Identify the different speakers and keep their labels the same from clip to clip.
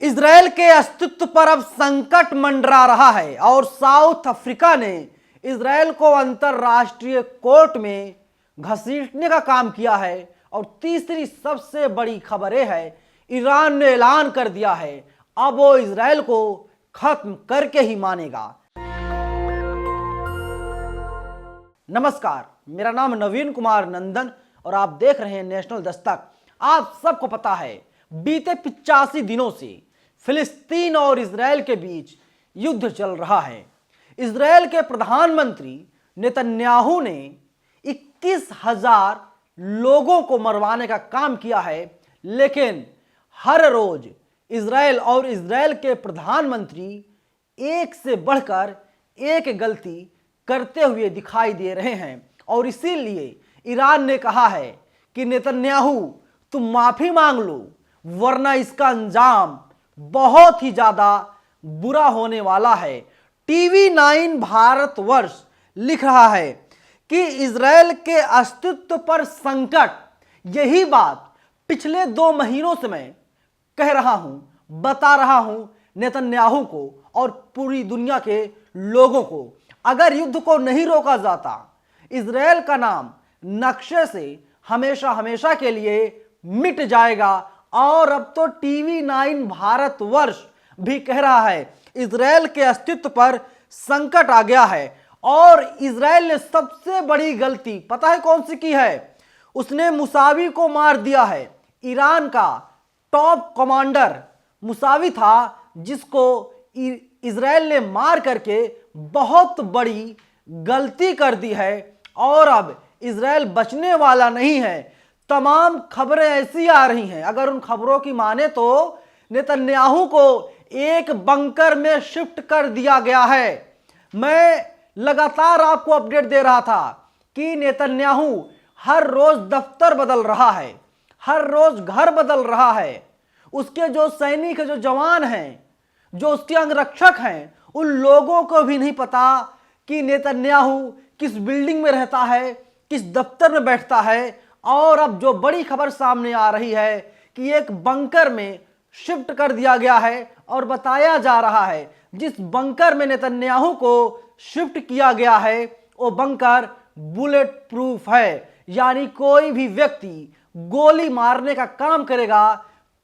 Speaker 1: Israel के अस्तित्व पर अब संकट मंडरा रहा है और साउथ अफ्रीका ने इजरायल को अंतरराष्ट्रीय कोर्ट में घसीटने का काम किया है। और तीसरी सबसे बड़ी खबर यह है, ईरान ने ऐलान कर दिया है अब वो इजरायल को खत्म करके ही मानेगा। नमस्कार, मेरा नाम नवीन कुमार नंदन और आप देख रहे हैं नेशनल दस्तक। आप सबको पता है बीते 85 दिनों से फिलिस्तीन और इजरायल के बीच युद्ध चल रहा है। इजरायल के प्रधानमंत्री नेतन्याहू ने 21,000 लोगों को मरवाने का काम किया है, लेकिन हर रोज इजरायल और इजरायल के प्रधानमंत्री एक से बढ़कर एक गलती करते हुए दिखाई दे रहे हैं। और इसीलिए ईरान ने कहा है कि नेतन्याहू तुम माफी मांग लो, वरना इसका अंजाम बहुत ही ज्यादा बुरा होने वाला है। टीवी 9 भारतवर्ष लिख रहा है कि इजरायल के अस्तित्व पर संकट। यही बात पिछले 2 महीनों से मैं कह रहा हूं, बता रहा हूं नेतन्याहू को और पूरी दुनिया के लोगों को। अगर युद्ध को नहीं रोका जाता, इजरायल का नाम नक्शे से हमेशा हमेशा के लिए मिट जाएगा। और अब तो टीवी 9 भारतवर्ष भी कह रहा है इजरायल के अस्तित्व पर संकट आ गया है। और इजरायल ने सबसे बड़ी गलती पता है कौन सी की है? उसने मुसावी को मार दिया है। ईरान का टॉप कमांडर मुसावी था, जिसको इजरायल ने मार करके बहुत बड़ी गलती कर दी है। और अब इजरायल बचने वाला नहीं है। तमाम खबरें ऐसी आ रही हैं, अगर उन खबरों की माने तो नेतन्याहू को एक बंकर में शिफ्ट कर दिया गया है। मैं लगातार आपको अपडेट दे रहा था कि नेतन्याहू हर रोज दफ्तर बदल रहा है, हर रोज घर बदल रहा है। उसके जो सैनिक, जो जवान हैं, जो उसके अंगरक्षक हैं, उन लोगों को भी नहीं पता कि नेतन्याहू किस बिल्डिंग में रहता है, किस दफ्तर में बैठता है। और अब जो बड़ी खबर सामने आ रही है कि एक बंकर में शिफ्ट कर दिया गया है और बताया जा रहा है जिस बंकर में नेतन्याहू को शिफ्ट किया गया है वो बंकर बुलेट प्रूफ है। यानी कोई भी व्यक्ति गोली मारने का काम करेगा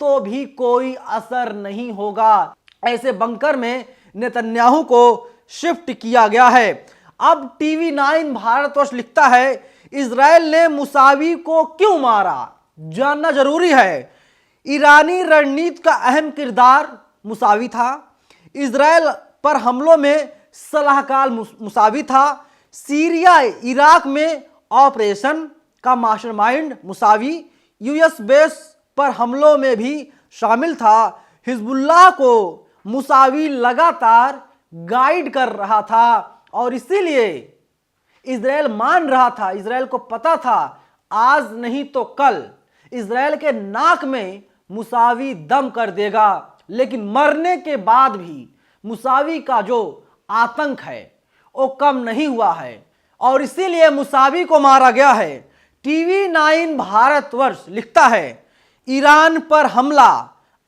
Speaker 1: तो भी कोई असर नहीं होगा। ऐसे बंकर में नेतन्याहू को शिफ्ट किया गया है। अब टीवी 9 भारतवर्ष लिखता है इजरायल ने मुसावी को क्यों मारा, जानना जरूरी है। ईरानी रणनीति का अहम किरदार मुसावी था। इजरायल पर हमलों में सलाहकार मुसावी था। सीरिया इराक में ऑपरेशन का मास्टरमाइंड मुसावी। यूएस बेस पर हमलों में भी शामिल था। हिजबुल्लाह को मुसावी लगातार गाइड कर रहा था और इसीलिए इजरायल मान रहा था, इजरायल को पता था आज नहीं तो कल इजरायल के नाक में मुसावी दम कर देगा। लेकिन मरने के बाद भी मुसावी का जो आतंक है वो कम नहीं हुआ है और इसीलिए मुसावी को मारा गया है। टीवी 9 भारतवर्ष लिखता है ईरान पर हमला,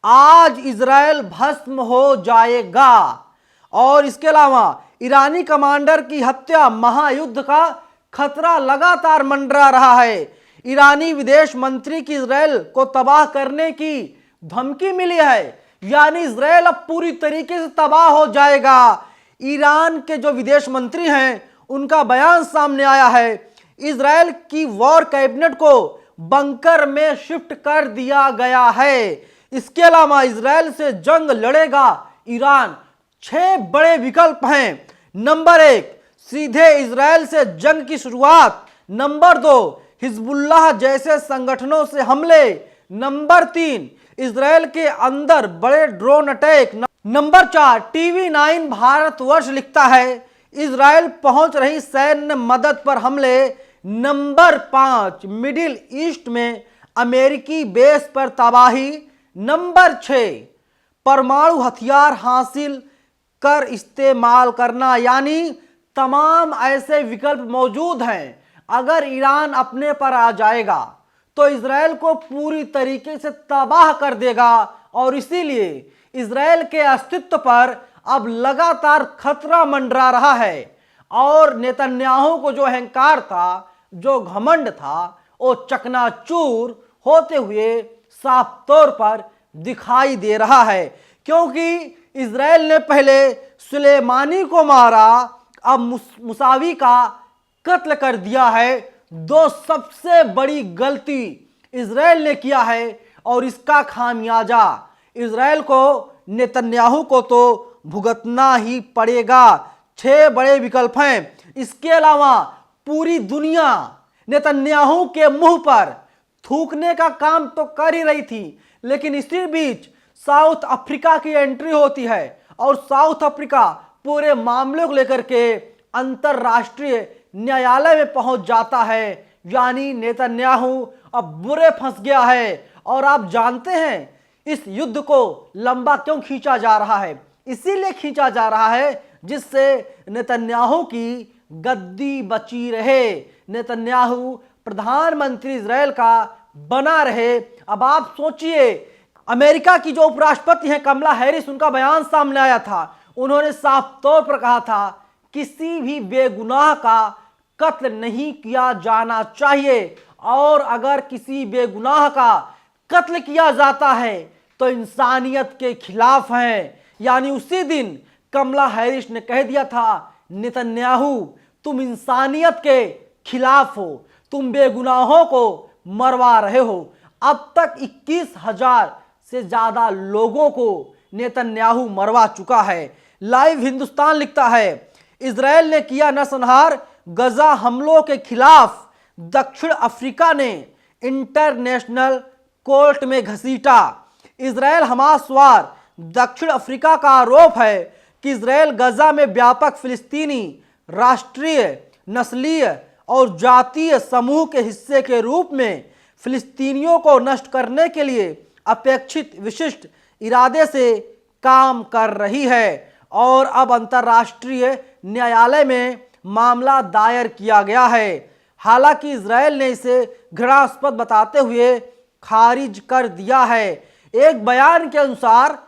Speaker 1: आज इजरायल भस्म हो जाएगा। और इसके अलावा ईरानी कमांडर की हत्या, महायुद्ध का खतरा लगातार मंडरा रहा है। ईरानी विदेश मंत्री की इजरायल को तबाह करने की धमकी मिली है। यानी इजरायल अब पूरी तरीके से तबाह हो जाएगा। ईरान के जो विदेश मंत्री हैं उनका बयान सामने आया है। इजरायल की वॉर कैबिनेट को बंकर में शिफ्ट कर दिया गया है। इसके अलावा इजरायल से जंग लड़ेगा ईरान। 6 बड़े विकल्प हैं। नंबर 1, सीधे इजरायल से जंग की शुरुआत। नंबर 2, हिजबुल्लाह जैसे संगठनों से हमले। नंबर 3, इजरायल के अंदर बड़े drone attack. Number 4, TV 9 Bharatvarsh लिखता है इजरायल पहुंच रही सैन्य मदद पर हमले। नंबर 5, मिडिल ईस्ट में अमेरिकी बेस पर तबाही। नंबर 6, परमाणु हथियार हासिल कर इस्तेमाल करना। यानी तमाम ऐसे विकल्प मौजूद हैं। अगर ईरान अपने पर आ जाएगा तो इजरायल को पूरी तरीके से तबाह कर देगा और इसीलिए इजराइल के अस्तित्व पर अब लगातार खतरा मंडरा रहा है और नेतन्याहू को जो अहंकार था, जो घमंड था, वो चकनाचूर होते हुए साफ तौर पर दिखाई दे रहा है। क्योंकि इजराइल ने पहले सुलेमानी को मारा, अब मुसावी का कत्ल कर दिया है। दो सबसे बड़ी गलती इजराइल ने किया है और इसका खामियाजा इजराइल को, नेतन्याहू को तो भुगतना ही पड़ेगा। 6 बड़े विकल्प हैं। इसके अलावा पूरी दुनिया नेतन्याहू के मुंह पर थूकने का काम तो कर ही रही थी, लेकिन इसी बीच साउथ अफ्रीका की एंट्री होती है और साउथ अफ्रीका पूरे मामले को लेकर के अंतरराष्ट्रीय न्यायालय में पहुंच जाता है। यानी नेतन्याहू अब बुरे फंस गया है। और आप जानते हैं इस युद्ध को लंबा क्यों खींचा जा रहा है? इसीलिए खींचा जा रहा है जिससे नेतन्याहू की गद्दी बची रहे, नेतन्याहू प्रधानमंत्री इजराइल का बना रहे। अब आप सोचिए, अमेरिका की जो उपराष्ट्रपति हैं कमला हैरिस, उनका बयान सामने आया था। उन्होंने साफ तौर पर कहा था किसी भी बेगुनाह का कत्ल नहीं किया जाना चाहिए और अगर किसी बेगुनाह का कत्ल किया जाता है तो इंसानियत के खिलाफ है। यानी उसी दिन कमला हैरिस ने कह दिया था, नेतन्याहू तुम इंसानियत के खिलाफ हो, तुम बेगुनाहों को मरवा रहे हो। अब तक 21,000 से ज्यादा लोगों को नेतन्याहू मरवा चुका है। लाइव हिंदुस्तान लिखता है, इजराइल ने किया नरसंहार, गजा हमलों के खिलाफ दक्षिण अफ्रीका ने इंटरनेशनल कोर्ट में घसीटा। इजराइल हमास वार, दक्षिण अफ्रीका का आरोप है कि इजराइल गजा में व्यापक फिलिस्तीनी राष्ट्रीय, नस्लीय और जातीय समूह के हिस्से के रूप में फिलिस्तीनियों को नष्ट करने के लिए अपेक्षित विशिष्ट इरादे से काम कर रही है और अब अंतर्राष्ट्रीय न्यायालय में मामला दायर किया गया है। हालांकि इजराइल ने इसे घृणास्पद बताते हुए खारिज कर दिया है। एक बयान के अनुसार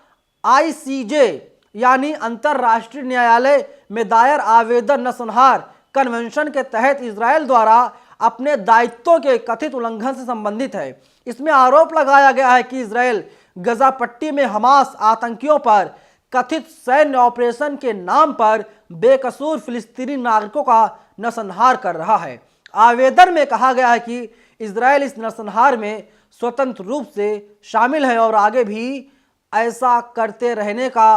Speaker 1: आईसीजे यानी अंतर्राष्ट्रीय न्यायालय में दायर आवेदन नरसंहार कन्वेंशन के तहत इजराइल द्वारा अपने दायित्वों के कथित उल्लंघन से संबंधित है। इसमें आरोप लगाया गया है कि इजराइल गजा पट्टी में हमास आतंकियों पर कथित सैन्य ऑपरेशन के नाम पर बेकसूर फिलिस्तीनी नागरिकों का नरसंहार कर रहा है। आवेदन में कहा गया है कि इजराइल इस नरसंहार में स्वतंत्र रूप से शामिल है और आगे भी ऐसा करते रहने का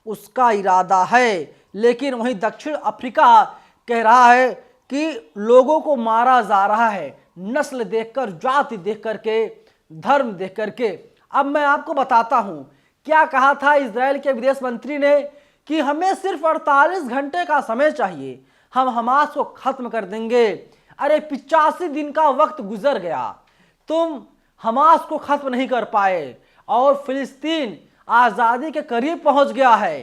Speaker 1: उसका इरादा है। लेकिन वहीं दक्षिण अफ्रीका कह रहा है कि लोगों को मारा जा रहा है नस्ल देखकर, जाति देख करके, धर्म देख करके। अब मैं आपको बताता हूं क्या कहा था इजराइल के विदेश मंत्री ने कि हमें सिर्फ 48 घंटे का समय चाहिए, हम हमास को खत्म कर देंगे। अरे 85 दिन का वक्त गुजर गया, तुम हमास को खत्म नहीं कर पाए और फिलिस्तीन आज़ादी के करीब पहुंच गया है।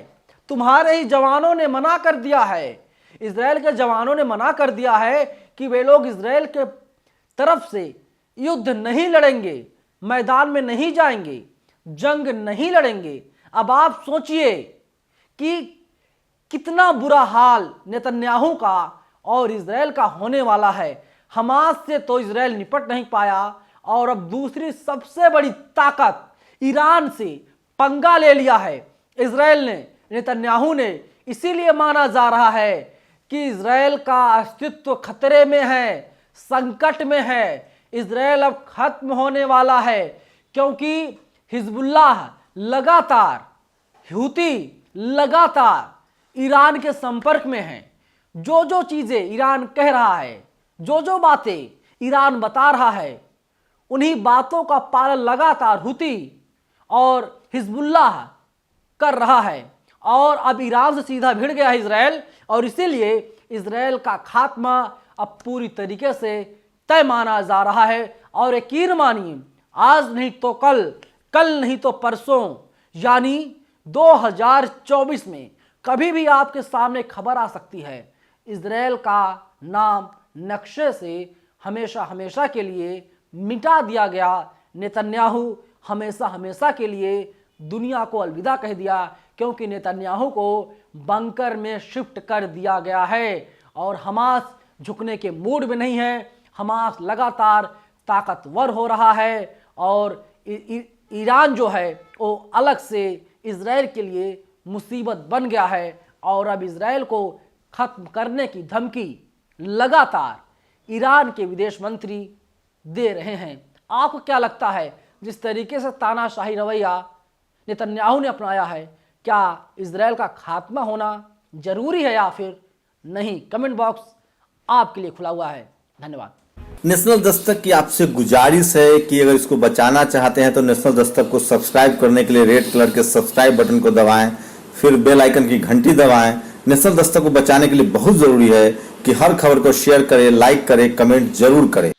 Speaker 1: तुम्हारे ही जवानों ने मना कर दिया है, इजराइल के जवानों ने मना कर दिया है कि वे लोग इजराइल के तरफ से युद्ध नहीं लड़ेंगे, मैदान में नहीं जाएंगे, जंग नहीं लड़ेंगे। अब आप सोचिए कि कितना बुरा हाल नेतन्याहू का और इजराइल का होने वाला है। हमास से तो इजराइल निपट नहीं पाया और अब दूसरी सबसे बड़ी ताकत ईरान से पंगा ले लिया है इजराइल ने, नेतन्याहू ने। इसीलिए माना जा रहा है कि इजराइल का अस्तित्व खतरे में है, संकट में है। इजराइल अब खत्म होने वाला है क्योंकि हिजबुल्लाह लगातार, हूती लगातार ईरान के संपर्क में हैं। जो जो चीजें ईरान कह रहा है, जो जो बातें ईरान बता रहा है, उन्हीं बातों का पालन लगातार हूती और हिजबुल्लाह कर रहा है। और अब ईरान से सीधा भिड़ गया है इजराइल और इसीलिए इजराइल का खात्मा अब पूरी तरीके से तय माना जा रहा है। और यकीन मानिए, आज नहीं तो कल, कल नहीं तो परसों, यानी 2024 में कभी भी आपके सामने खबर आ सकती है। इजराइल का नाम नक्शे से हमेशा हमेशा के लिए मिटा दिया गया। नेतन्याहू हमेशा हमेशा के लिए दुनिया को अलविदा कह दिया, क्योंकि नेतन्याहू को बंकर में शिफ्ट कर दिया गया है और हमास झुकने के मूड में नहीं है। हमास लगातार ताकतवर हो रहा है और ईरान जो है वो अलग से इजराइल के लिए मुसीबत बन गया है और अब इजराइल को खत्म करने की धमकी लगातार ईरान के विदेश मंत्री दे रहे हैं। आपको क्या लगता है, जिस तरीके से तानाशाही रवैया नेतन्याहू ने अपनाया है, क्या इजराइल का खात्मा होना जरूरी है या फिर नहीं? कमेंट बॉक्स आपके लिए खुला हुआ है। धन्यवाद।
Speaker 2: नेशनल दस्तक की आपसे गुजारिश है कि अगर इसको बचाना चाहते हैं तो नेशनल दस्तक को सब्सक्राइब करने के लिए रेड कलर के सब्सक्राइब बटन को दबाएं, फिर बेल आइकन की घंटी दबाएं। नेशनल दस्तक को बचाने के लिए बहुत जरूरी है कि हर खबर को शेयर करें, लाइक करें, कमेंट जरूर करें।